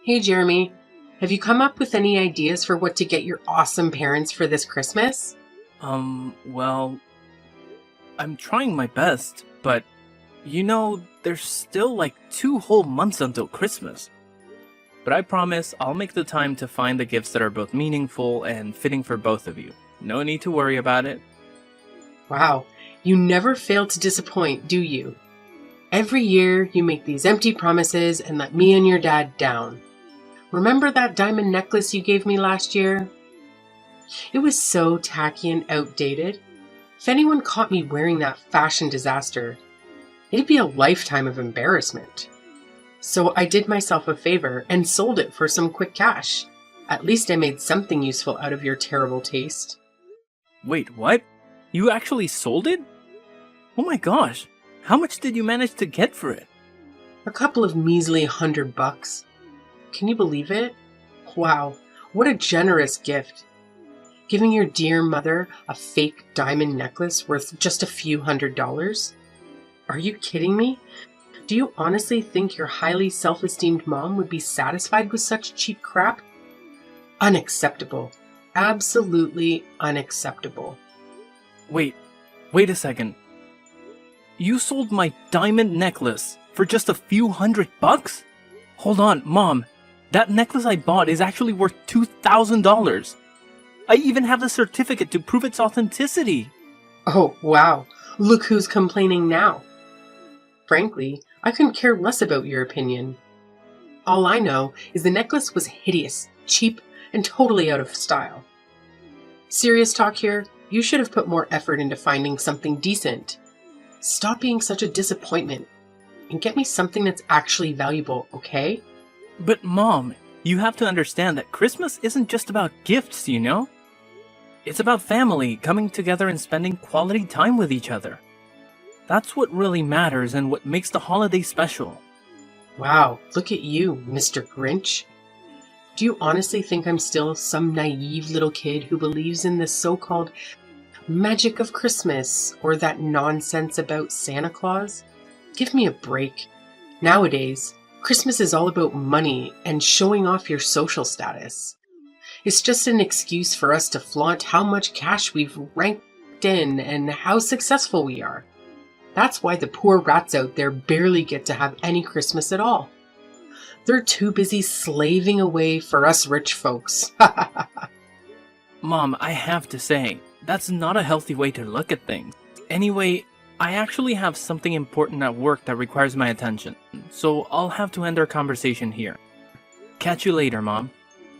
Hey Jeremy, have you come up with any ideas for what to get your awesome parents for this Christmas? Well, I'm trying my best, but there's still like 2 whole months until Christmas. But I promise I'll make the time to find the gifts that are both meaningful and fitting for both of you. No need to worry about it. Wow, you never fail to disappoint, do you? Every year you make these empty promises and let me and your dad down. Remember that diamond necklace you gave me last year? It was so tacky and outdated. If anyone caught me wearing that fashion disaster, it'd be a lifetime of embarrassment. So I did myself a favor and sold it for some quick cash. At least I made something useful out of your terrible taste. Wait, what? You actually sold it? Oh my gosh, how much did you manage to get for it? A couple of measly $100. Can you believe it? Wow, what a generous gift. Giving your dear mother a fake diamond necklace worth just a few $100s? Are you kidding me? Do you honestly think your highly self-esteemed mom would be satisfied with such cheap crap? Unacceptable. Absolutely unacceptable. Wait a second. You sold my diamond necklace for just a few $100? Hold on, Mom. That necklace I bought is actually worth $2,000. I even have the certificate to prove its authenticity. Oh, wow. Look who's complaining now. Frankly, I couldn't care less about your opinion. All I know is the necklace was hideous, cheap, and totally out of style. Serious talk here, you should have put more effort into finding something decent. Stop being such a disappointment and get me something that's actually valuable, okay? But Mom, you have to understand that Christmas isn't just about gifts, you know? It's about family coming together and spending quality time with each other. That's what really matters and what makes the holiday special. Wow, look at you, Mr. Grinch. Do you honestly think I'm still some naive little kid who believes in this so-called magic of Christmas or that nonsense about Santa Claus? Give me a break. Nowadays, Christmas is all about money and showing off your social status. It's just an excuse for us to flaunt how much cash we've ranked in and how successful we are. That's why the poor rats out there barely get to have any Christmas at all. They're too busy slaving away for us rich folks. Mom, I have to say, that's not a healthy way to look at things. Anyway, I actually have something important at work that requires my attention, so I'll have to end our conversation here. Catch you later, Mom.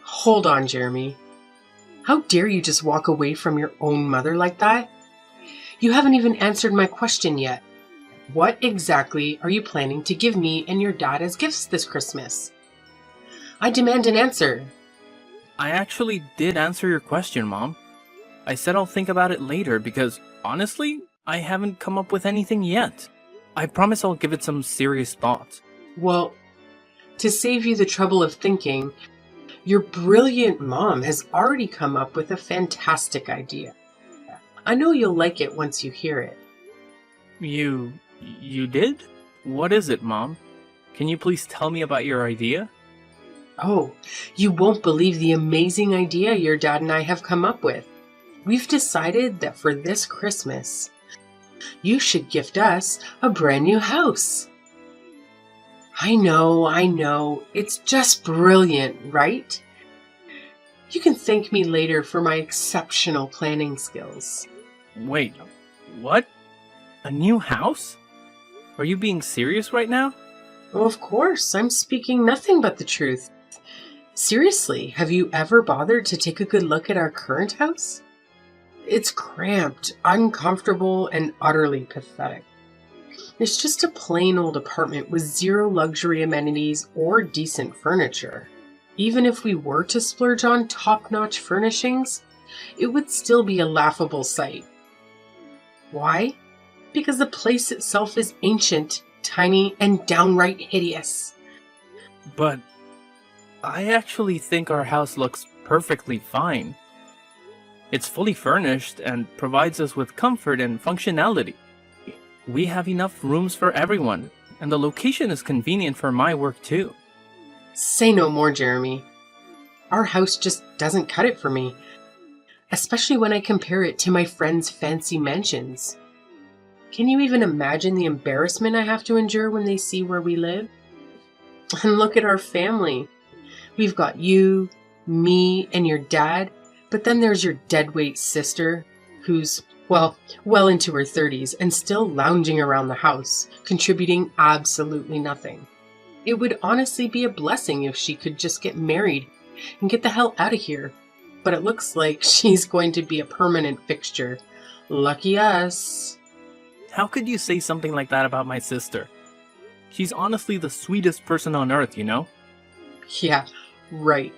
Hold on, Jeremy. How dare you just walk away from your own mother like that? You haven't even answered my question yet. What exactly are you planning to give me and your dad as gifts this Christmas? I demand an answer. I actually did answer your question, Mom. I said I'll think about it later because, honestly, I haven't come up with anything yet. I promise I'll give it some serious thought. Well, to save you the trouble of thinking, your brilliant mom has already come up with a fantastic idea. I know you'll like it once you hear it. You did? What is it, Mom? Can you please tell me about your idea? Oh, you won't believe the amazing idea your dad and I have come up with. We've decided that for this Christmas, you should gift us a brand new house. I know. It's just brilliant, right? You can thank me later for my exceptional planning skills. Wait, what? A new house? Are you being serious right now? Oh, of course, I'm speaking nothing but the truth. Seriously, have you ever bothered to take a good look at our current house? It's cramped, uncomfortable, and utterly pathetic. It's just a plain old apartment with zero luxury amenities or decent furniture. Even if we were to splurge on top-notch furnishings, it would still be a laughable sight. Why? Because the place itself is ancient, tiny, and downright hideous. But I actually think our house looks perfectly fine. It's fully furnished and provides us with comfort and functionality. We have enough rooms for everyone, and the location is convenient for my work too. Say no more, Jeremy. Our house just doesn't cut it for me, especially when I compare it to my friends' fancy mansions. Can you even imagine the embarrassment I have to endure when they see where we live? And look at our family. We've got you, me, and your dad, but then there's your deadweight sister, who's, well into her 30s and still lounging around the house, contributing absolutely nothing. It would honestly be a blessing if she could just get married and get the hell out of here. But it looks like she's going to be a permanent fixture. Lucky us. How could you say something like that about my sister? She's honestly the sweetest person on earth, you know? Yeah, right.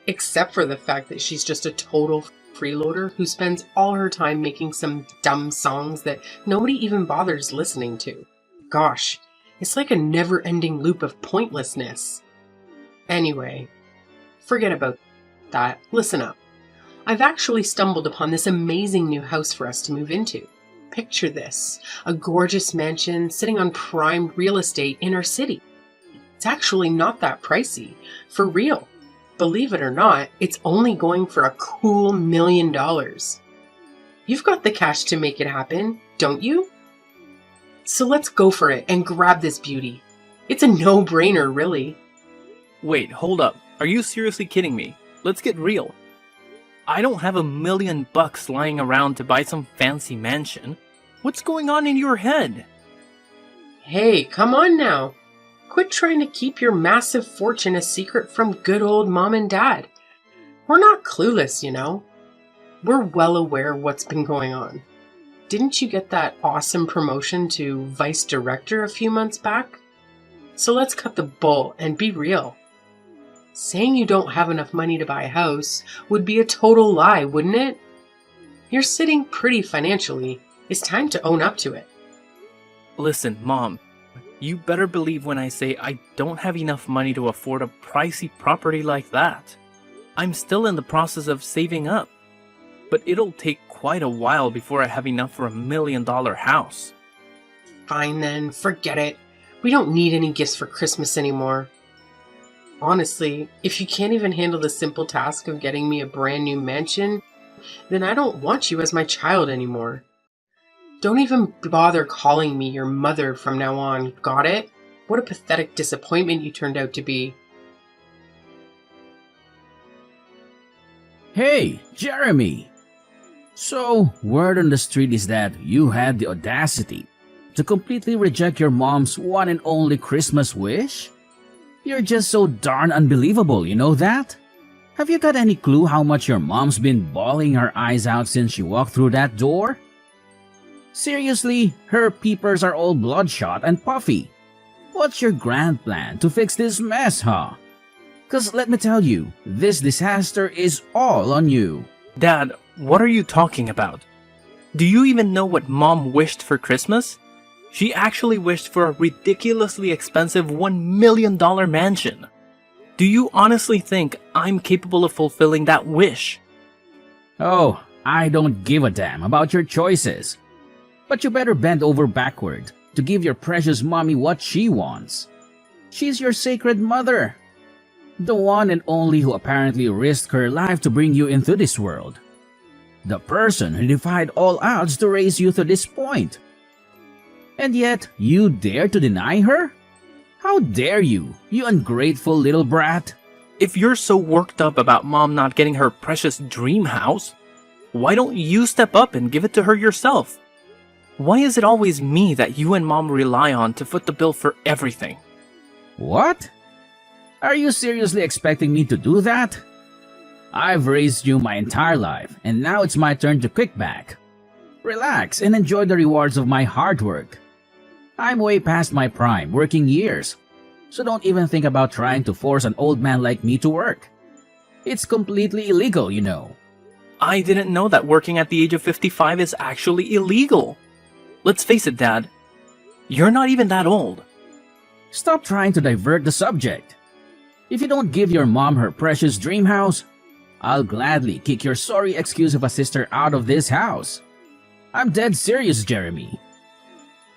Except for the fact that she's just a total freeloader who spends all her time making some dumb songs that nobody even bothers listening to. Gosh, it's like a never-ending loop of pointlessness. Anyway, forget about that. Listen up. I've actually stumbled upon this amazing new house for us to move into. Picture this, a gorgeous mansion sitting on prime real estate in our city. It's actually not that pricey, for real. Believe it or not, it's only going for a cool $1 million. You've got the cash to make it happen, don't you? So let's go for it and grab this beauty. It's a no-brainer, really. Wait, hold up. Are you seriously kidding me? Let's get real. I don't have $1 million lying around to buy some fancy mansion. What's going on in your head? Hey, come on now. Quit trying to keep your massive fortune a secret from good old mom and dad. We're not clueless, you know. We're well aware of what's been going on. Didn't you get that awesome promotion to vice director a few months back? So let's cut the bull and be real. Saying you don't have enough money to buy a house would be a total lie, wouldn't it? You're sitting pretty financially. It's time to own up to it. Listen, Mom. You better believe when I say I don't have enough money to afford a pricey property like that. I'm still in the process of saving up. But it'll take quite a while before I have enough for $1 million house. Fine then, forget it. We don't need any gifts for Christmas anymore. Honestly, if you can't even handle the simple task of getting me a brand new mansion, then I don't want you as my child anymore. Don't even bother calling me your mother from now on, got it? What a pathetic disappointment you turned out to be. Hey, Jeremy! So, word on the street is that you had the audacity to completely reject your mom's one and only Christmas wish? You're just so darn unbelievable, you know that? Have you got any clue how much your mom's been bawling her eyes out since she walked through that door? Seriously, her peepers are all bloodshot and puffy. What's your grand plan to fix this mess, huh? 'Cause let me tell you, this disaster is all on you. Dad, what are you talking about? Do you even know what Mom wished for Christmas? She actually wished for a ridiculously expensive $1 million mansion. Do you honestly think I'm capable of fulfilling that wish? Oh, I don't give a damn about your choices. But you better bend over backward to give your precious mommy what she wants. She's your sacred mother. The one and only who apparently risked her life to bring you into this world. The person who defied all odds to raise you to this point. And yet, you dare to deny her? How dare you, you ungrateful little brat? If you're so worked up about Mom not getting her precious dream house, why don't you step up and give it to her yourself? Why is it always me that you and Mom rely on to foot the bill for everything? What? Are you seriously expecting me to do that? I've raised you my entire life, and now it's my turn to kick back. Relax and enjoy the rewards of my hard work. I'm way past my prime working years, so don't even think about trying to force an old man like me to work. It's completely illegal, you know. I didn't know that working at the age of 55 is actually illegal. Let's face it, Dad. You're not even that old. Stop trying to divert the subject. If you don't give your mom her precious dream house, I'll gladly kick your sorry excuse of a sister out of this house. I'm dead serious, Jeremy.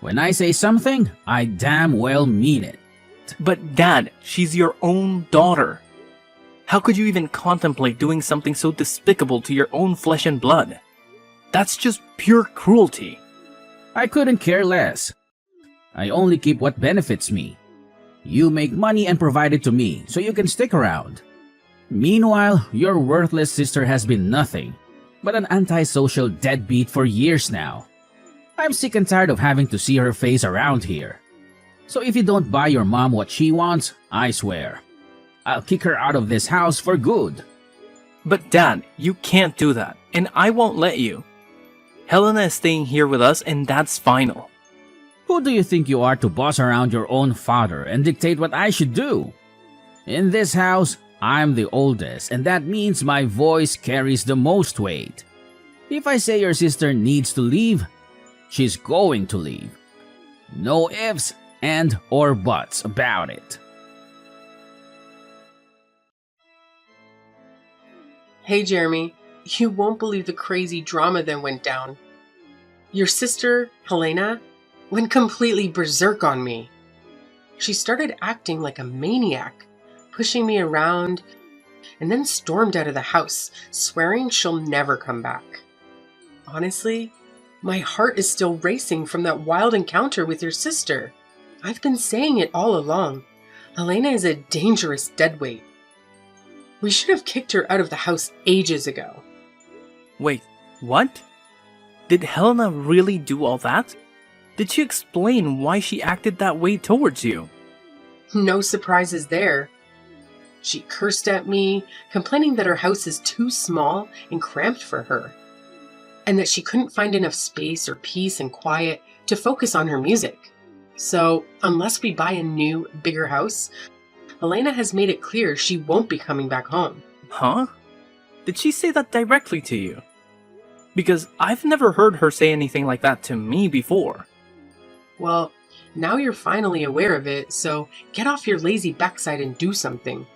When I say something, I damn well mean it. it. But Dad, she's your own daughter. How could you even contemplate doing something so despicable to your own flesh and blood? That's just pure cruelty. I couldn't care less. I only keep what benefits me. You make money and provide it to me so you can stick around. Meanwhile, your worthless sister has been nothing but an antisocial deadbeat for years now. I'm sick and tired of having to see her face around here. So if you don't buy your mom what she wants, I swear, I'll kick her out of this house for good. But Dad, you can't do that, and I won't let you. Helena is staying here with us, and that's final. Who do you think you are to boss around your own father and dictate what I should do? In this house, I'm the oldest, and that means my voice carries the most weight. If I say your sister needs to leave, she's going to leave. No ifs and or buts about it. Hey, Jeremy, you won't believe the crazy drama that went down. Your sister, Helena, went completely berserk on me. She started acting like a maniac, pushing me around, and then stormed out of the house, swearing she'll never come back. Honestly, my heart is still racing from that wild encounter with your sister. I've been saying it all along. Helena is a dangerous deadweight. We should have kicked her out of the house ages ago. Wait, what? Did Helena really do all that? Did she explain why she acted that way towards you? No surprises there. She cursed at me, complaining that her house is too small and cramped for her, and that she couldn't find enough space or peace and quiet to focus on her music. So, unless we buy a new, bigger house, Helena has made it clear she won't be coming back home. Huh? Did she say that directly to you? Because I've never heard her say anything like that to me before. Well, now you're finally aware of it, so get off your lazy backside and do something.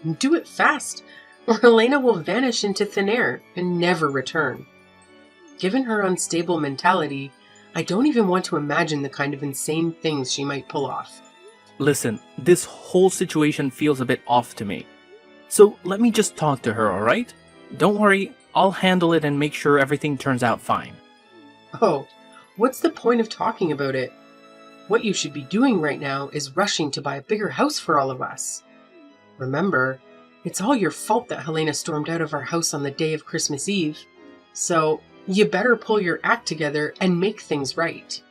And do it fast, or Helena will vanish into thin air and never return. Given her unstable mentality, I don't even want to imagine the kind of insane things she might pull off. Listen, this whole situation feels a bit off to me. So let me just talk to her, alright? Don't worry, I'll handle it and make sure everything turns out fine. Oh, what's the point of talking about it? What you should be doing right now is rushing to buy a bigger house for all of us. Remember, it's all your fault that Helena stormed out of our house on the day of Christmas Eve. So, you better pull your act together and make things right.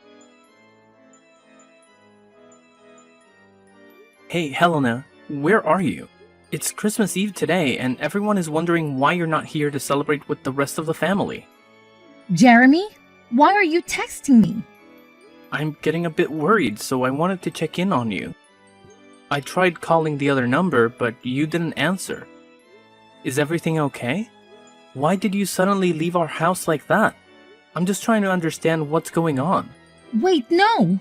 Hey, Helena, where are you? It's Christmas Eve today, and everyone is wondering why you're not here to celebrate with the rest of the family. Jeremy, why are you texting me? I'm getting a bit worried, so I wanted to check in on you. I tried calling the other number, but you didn't answer. Is everything okay? Why did you suddenly leave our house like that? I'm just trying to understand what's going on. Wait, no!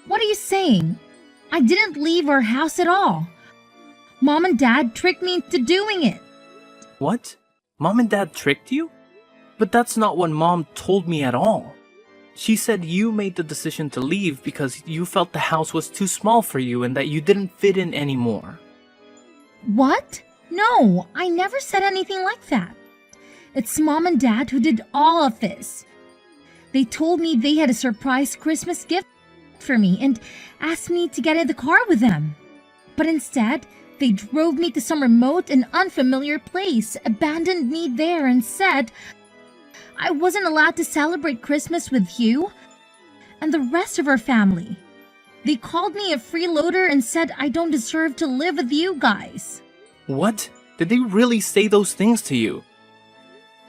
What are you saying? I didn't leave our house at all. Mom and Dad tricked me into doing it. What? Mom and Dad tricked you? But that's not what Mom told me at all. She said you made the decision to leave because you felt the house was too small for you and that you didn't fit in anymore. What? No, I never said anything like that. It's Mom and Dad who did all of this. They told me they had a surprise Christmas gift for me and asked me to get in the car with them. But instead, they drove me to some remote and unfamiliar place, abandoned me there, and said I wasn't allowed to celebrate Christmas with you and the rest of our family. They called me a freeloader and said I don't deserve to live with you guys. What? Did they really say those things to you?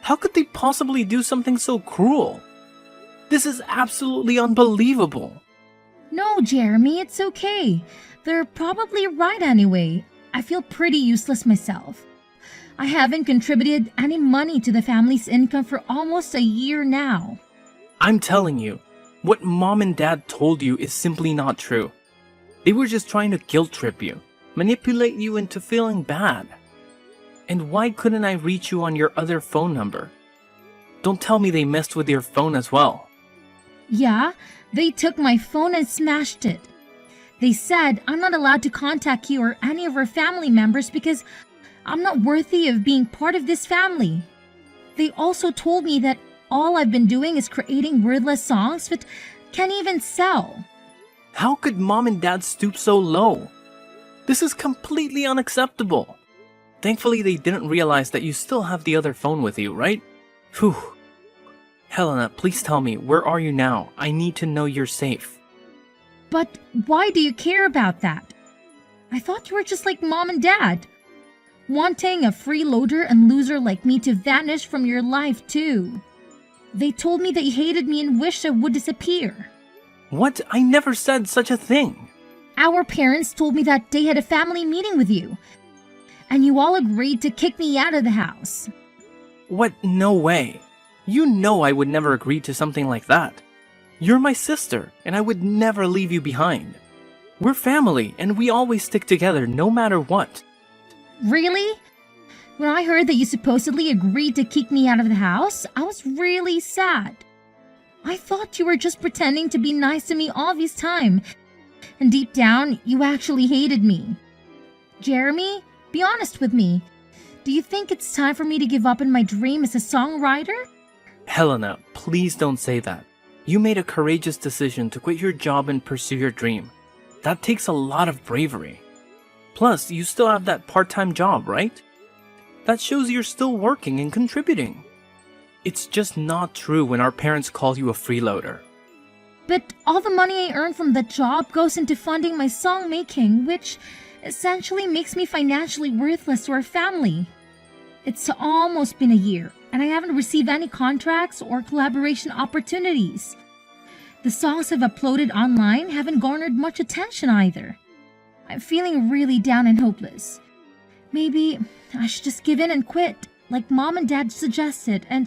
How could they possibly do something so cruel? This is absolutely unbelievable. No, Jeremy, it's okay. They're probably right anyway. I feel pretty useless myself. I haven't contributed any money to the family's income for almost a year now. I'm telling you, what Mom and Dad told you is simply not true. They were just trying to guilt trip you, manipulate you into feeling bad. And why couldn't I reach you on your other phone number? Don't tell me they messed with your phone as well. Yeah, they took my phone and smashed it. They said I'm not allowed to contact you or any of our family members because I'm not worthy of being part of this family. They also told me that all I've been doing is creating wordless songs that can't even sell. How could mom and dad stoop so low? This is completely unacceptable. Thankfully, they didn't realize that you still have the other phone with you, right? Phew. Helena, please tell me, where are you now? I need to know you're safe. But why do you care about that? I thought you were just like mom and dad, wanting a freeloader and loser like me to vanish from your life too. They told me that you hated me and wished I would disappear. What? I never said such a thing. Our parents told me that they had a family meeting with you, and you all agreed to kick me out of the house. What? No way. You know I would never agree to something like that. You're my sister, and I would never leave you behind. We're family, and we always stick together no matter what. Really? When I heard that you supposedly agreed to kick me out of the house, I was really sad. I thought you were just pretending to be nice to me all this time, and deep down, you actually hated me. Jeremy, be honest with me. Do you think it's time for me to give up on my dream as a songwriter? Helena, please don't say that. You made a courageous decision to quit your job and pursue your dream. That takes a lot of bravery. Plus, you still have that part-time job, right? That shows you're still working and contributing. It's just not true when our parents call you a freeloader. But all the money I earn from that job goes into funding my song making, which essentially makes me financially worthless to our family. It's almost been a year, and I haven't received any contracts or collaboration opportunities. The songs I've uploaded online haven't garnered much attention either. I'm feeling really down and hopeless. Maybe I should just give in and quit, like mom and dad suggested, and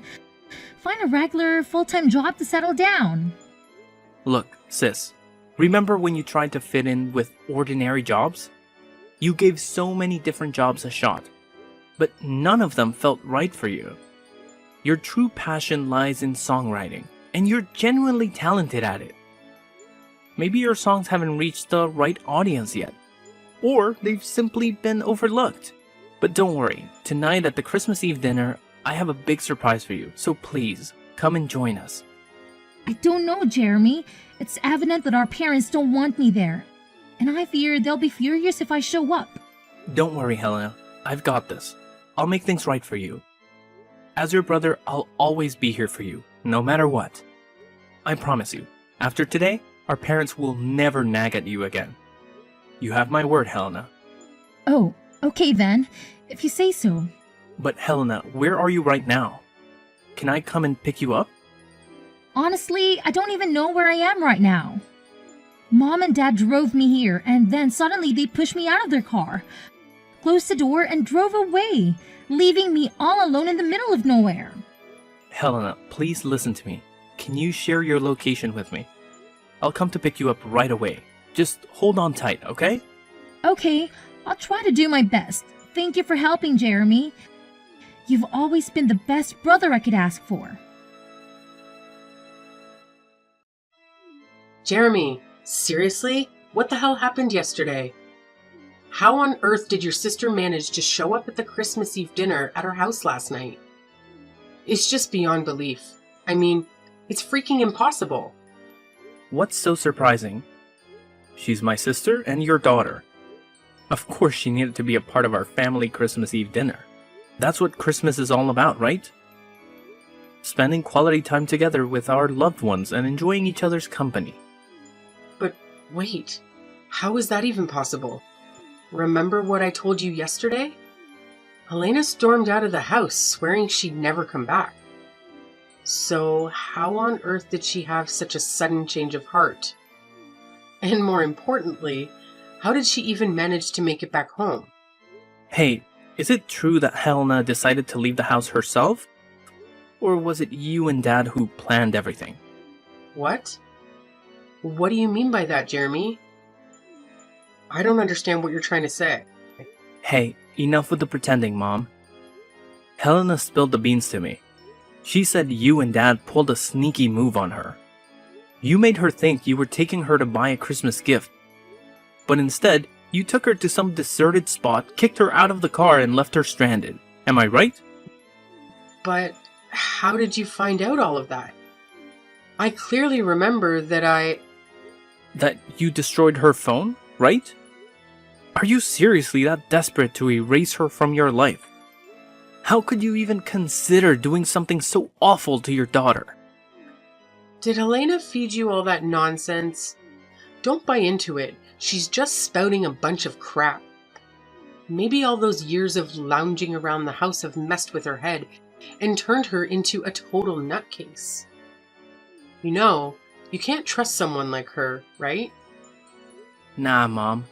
find a regular full-time job to settle down. Look, sis, remember when you tried to fit in with ordinary jobs? You gave so many different jobs a shot, but none of them felt right for you. Your true passion lies in songwriting, and you're genuinely talented at it. Maybe your songs haven't reached the right audience yet, or they've simply been overlooked. But don't worry, tonight at the Christmas Eve dinner, I have a big surprise for you, so please, come and join us. I don't know, Jeremy. It's evident that our parents don't want me there, and I fear they'll be furious if I show up. Don't worry, Helena. I've got this. I'll make things right for you. As your brother, I'll always be here for you, no matter what. I promise you, after today, our parents will never nag at you again. You have my word, Helena. Oh, okay then, if you say so. But Helena, where are you right now? Can I come and pick you up? Honestly, I don't even know where I am right now. Mom and Dad drove me here, and then suddenly they pushed me out of their car, closed the door, and drove away, leaving me all alone in the middle of nowhere. Helena, please listen to me. Can you share your location with me? I'll come to pick you up right away. Just hold on tight, okay? Okay, I'll try to do my best. Thank you for helping, Jeremy. You've always been the best brother I could ask for. Jeremy, seriously? What the hell happened yesterday? How on earth did your sister manage to show up at the Christmas Eve dinner at our house last night? It's just beyond belief. I mean, it's freaking impossible. What's so surprising? She's my sister and your daughter. Of course she needed to be a part of our family Christmas Eve dinner. That's what Christmas is all about, right? Spending quality time together with our loved ones and enjoying each other's company. But wait, how is that even possible? Remember what I told you yesterday? Elena stormed out of the house, swearing she'd never come back. So how on earth did she have such a sudden change of heart? And more importantly, how did she even manage to make it back home? Hey, is it true that Helena decided to leave the house herself? Or was it you and Dad who planned everything? What? What do you mean by that, Jeremy? I don't understand what you're trying to say. Hey, enough with the pretending, Mom. Helena spilled the beans to me. She said you and Dad pulled a sneaky move on her. You made her think you were taking her to buy a Christmas gift. But instead, you took her to some deserted spot, kicked her out of the car, and left her stranded. Am I right? But how did you find out all of that? I clearly remember that That you destroyed her phone, right? Are you seriously that desperate to erase her from your life? How could you even consider doing something so awful to your daughter? Did Helena feed you all that nonsense? Don't buy into it. She's just spouting a bunch of crap. Maybe all those years of lounging around the house have messed with her head and turned her into a total nutcase. You know, you can't trust someone like her, right? Nah, Mom.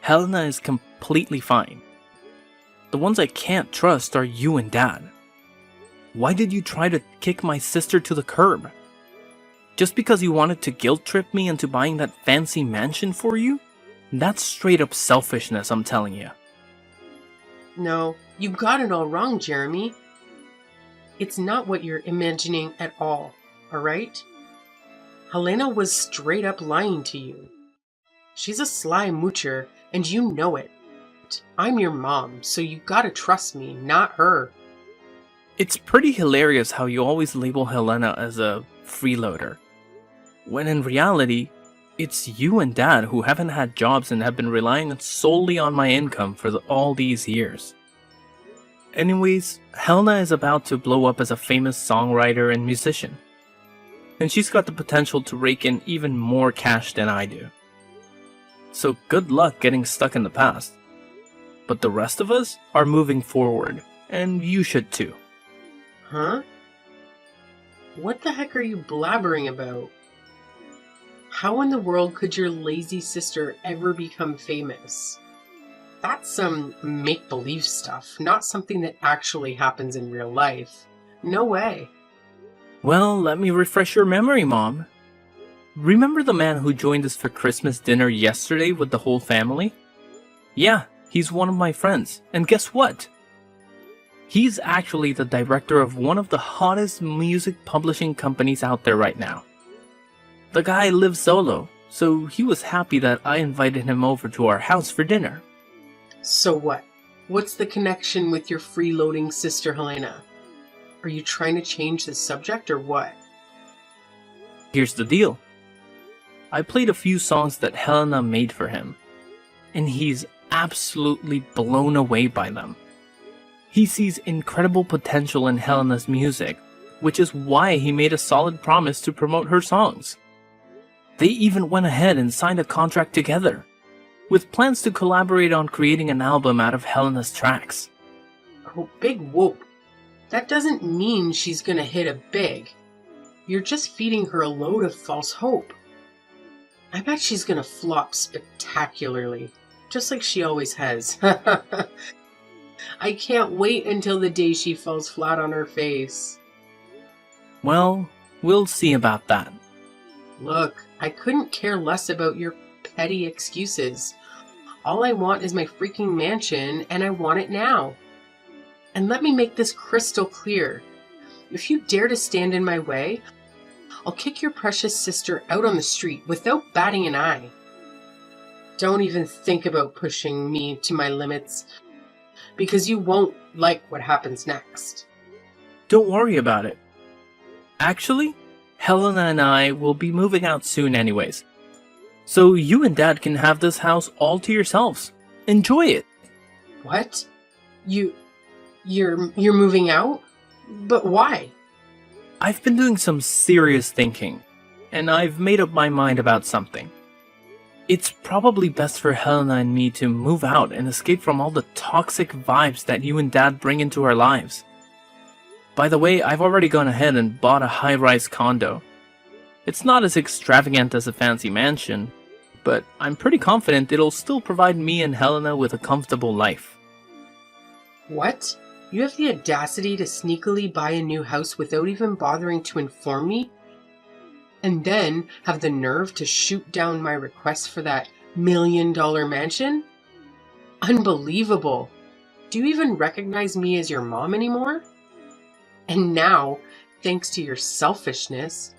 Helena is completely fine. The ones I can't trust are you and Dad. Why did you try to kick my sister to the curb? Just because you wanted to guilt trip me into buying that fancy mansion for you? That's straight up selfishness, I'm telling you. No, you got it all wrong, Jeremy. It's not what you're imagining at all, alright? Helena was straight up lying to you. She's a sly moocher, and you know it. I'm your mom, so you gotta trust me, not her. It's pretty hilarious how you always label Helena as a freeloader, when in reality, it's you and Dad who haven't had jobs and have been relying solely on my income for all these years. Anyways, Helena is about to blow up as a famous songwriter and musician, and she's got the potential to rake in even more cash than I do. So good luck getting stuck in the past. But the rest of us are moving forward, and you should too. Huh? What the heck are you blabbering about? How in the world could your lazy sister ever become famous? That's some make-believe stuff, not something that actually happens in real life. No way. Well, let me refresh your memory, Mom. Remember the man who joined us for Christmas dinner yesterday with the whole family? Yeah, he's one of my friends, and guess what? He's actually the director of one of the hottest music publishing companies out there right now. The guy lives solo, so he was happy that I invited him over to our house for dinner. So what? What's the connection with your freeloading sister Helena? Are you trying to change the subject or what? Here's the deal. I played a few songs that Helena made for him, and he's absolutely blown away by them. He sees incredible potential in Helena's music, which is why he made a solid promise to promote her songs. They even went ahead and signed a contract together, with plans to collaborate on creating an album out of Helena's tracks. Oh, big whoop. That doesn't mean she's gonna hit it big. You're just feeding her a load of false hope. I bet she's gonna flop spectacularly, just like she always has. I can't wait until the day she falls flat on her face. Well, we'll see about that. Look, I couldn't care less about your petty excuses. All I want is my freaking mansion, and I want it now. And let me make this crystal clear. If you dare to stand in my way, I'll kick your precious sister out on the street without batting an eye. Don't even think about pushing me to my limits, because you won't like what happens next. Don't worry about it. Actually, Helena and I will be moving out soon anyways. So you and Dad can have this house all to yourselves. Enjoy it. What? You're moving out? But why? I've been doing some serious thinking, and I've made up my mind about something. It's probably best for Helena and me to move out and escape from all the toxic vibes that you and Dad bring into our lives. By the way, I've already gone ahead and bought a high-rise condo. It's not as extravagant as a fancy mansion, but I'm pretty confident it'll still provide me and Helena with a comfortable life. What? You have the audacity to sneakily buy a new house without even bothering to inform me? And then have the nerve to shoot down my request for that $1 million mansion? Unbelievable. Do you even recognize me as your mom anymore? And now, thanks to your selfishness,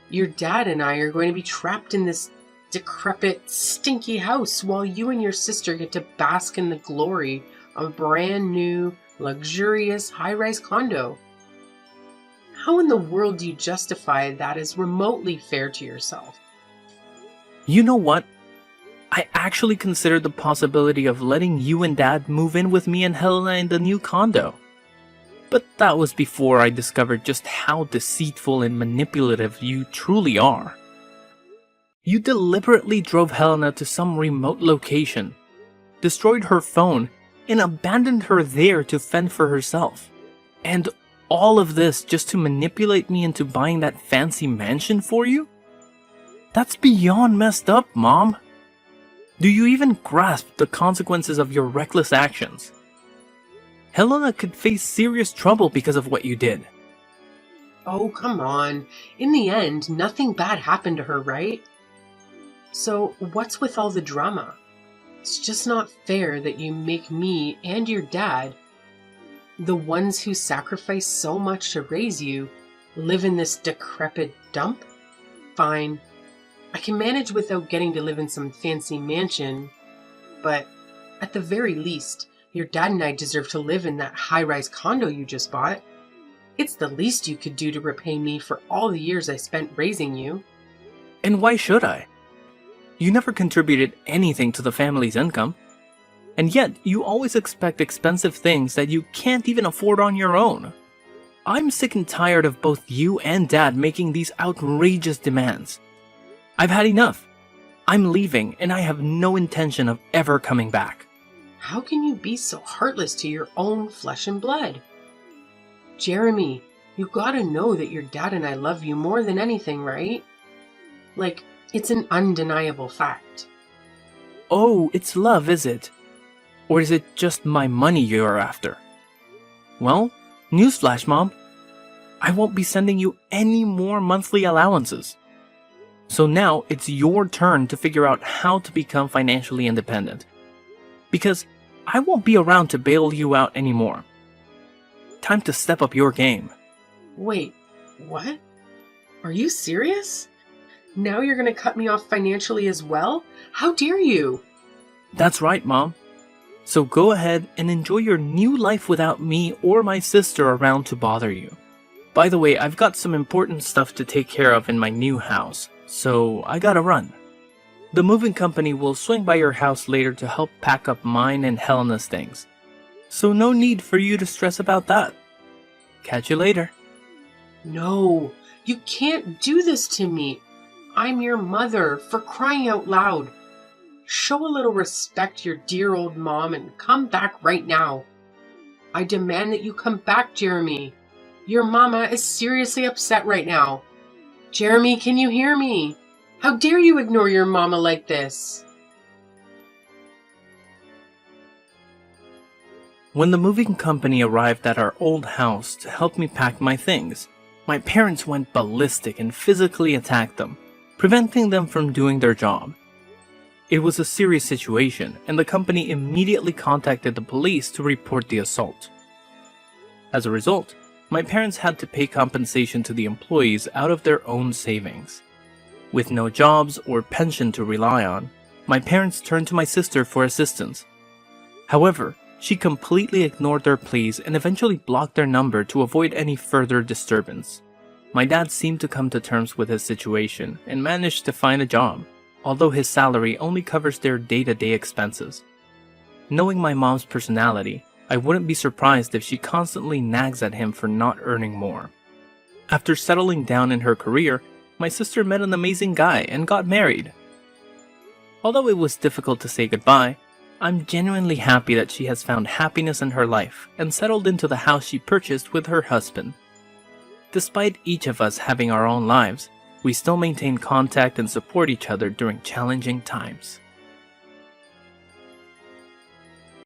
your dad and I are going to be trapped in this decrepit, stinky house while you and your sister get to bask in the glory of a brand new, luxurious high-rise condo. How in the world do you justify that as remotely fair to yourself? You know what? I actually considered the possibility of letting you and Dad move in with me and Helena in the new condo. But that was before I discovered just how deceitful and manipulative you truly are. You deliberately drove Helena to some remote location, destroyed her phone, and abandoned her there to fend for herself. And all of this just to manipulate me into buying that fancy mansion for you? That's beyond messed up, Mom. Do you even grasp the consequences of your reckless actions? Helena could face serious trouble because of what you did. Oh, come on. In the end, nothing bad happened to her, right? So, what's with all the drama? It's just not fair that you make me and your dad, the ones who sacrificed so much to raise you, live in this decrepit dump? Fine. I can manage without getting to live in some fancy mansion, but at the very least, your dad and I deserve to live in that high-rise condo you just bought. It's the least you could do to repay me for all the years I spent raising you. And why should I? You never contributed anything to the family's income. And yet, you always expect expensive things that you can't even afford on your own. I'm sick and tired of both you and Dad making these outrageous demands. I've had enough. I'm leaving, and I have no intention of ever coming back. How can you be so heartless to your own flesh and blood? Jeremy, you gotta know that your dad and I love you more than anything, right? Like, it's an undeniable fact. Oh, it's love, is it? Or is it just my money you're after? Well, newsflash, Mom. I won't be sending you any more monthly allowances. So now it's your turn to figure out how to become financially independent. Because I won't be around to bail you out anymore. Time to step up your game. Wait, what? Are you serious? Now you're gonna cut me off financially as well? How dare you? That's right, Mom. So go ahead and enjoy your new life without me or my sister around to bother you. By the way, I've got some important stuff to take care of in my new house, so I gotta run. The moving company will swing by your house later to help pack up mine and Helena's things. So no need for you to stress about that. Catch you later. No, you can't do this to me. I'm your mother, for crying out loud. Show a little respect to your dear old mom and come back right now. I demand that you come back, Jeremy. Your mama is seriously upset right now. Jeremy, can you hear me? How dare you ignore your mama like this? When the moving company arrived at our old house to help me pack my things, my parents went ballistic and physically attacked them, preventing them from doing their job. It was a serious situation, and the company immediately contacted the police to report the assault. As a result, my parents had to pay compensation to the employees out of their own savings. With no jobs or pension to rely on, my parents turned to my sister for assistance. However, she completely ignored their pleas and eventually blocked their number to avoid any further disturbance. My dad seemed to come to terms with his situation and managed to find a job, although his salary only covers their day-to-day expenses. Knowing my mom's personality, I wouldn't be surprised if she constantly nags at him for not earning more. After settling down in her career, my sister met an amazing guy and got married. Although it was difficult to say goodbye, I'm genuinely happy that she has found happiness in her life and settled into the house she purchased with her husband. Despite each of us having our own lives, we still maintain contact and support each other during challenging times.